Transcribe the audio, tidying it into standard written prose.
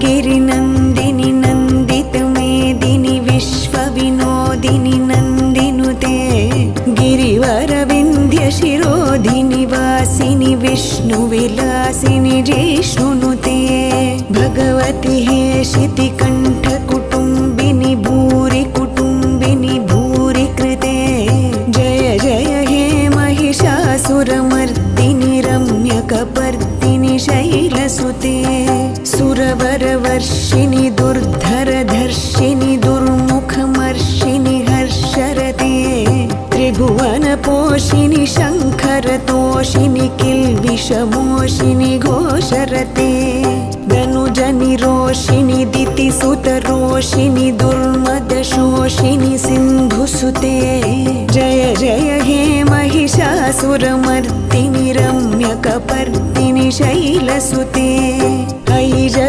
गिरिनन्दिनि नन्दितमेदिनि विश्वविनोदिनि नन्दिनुते गिरिवरविन्ध्यशिरोधिनि वासिनि विष्णुविलासिनि जिष्णुनुते भगवति हेशितिकण्ठकुटुम्बिनि भूरि कुटुम्बिनि भूरि कृते जय जय हे महिषासुरमर्दिनि रम्यकपर्दिनि शैलसुते सुरवरवर्षिणि दुर्धरधर्षिणि दुर्मुखमर्षिणि हर्षरते त्रिभुवनपोषिणि शङ्खरतोषिणि किल्बिषमोषिणि घोषरते धनुजनिरोषिणि दितिसुतरोषिणि दुर्मदशोषिणि सिन्धुसुते जय जय हे महिषासुरमर्दिनि रम्यकपर्दिनि शैलसुते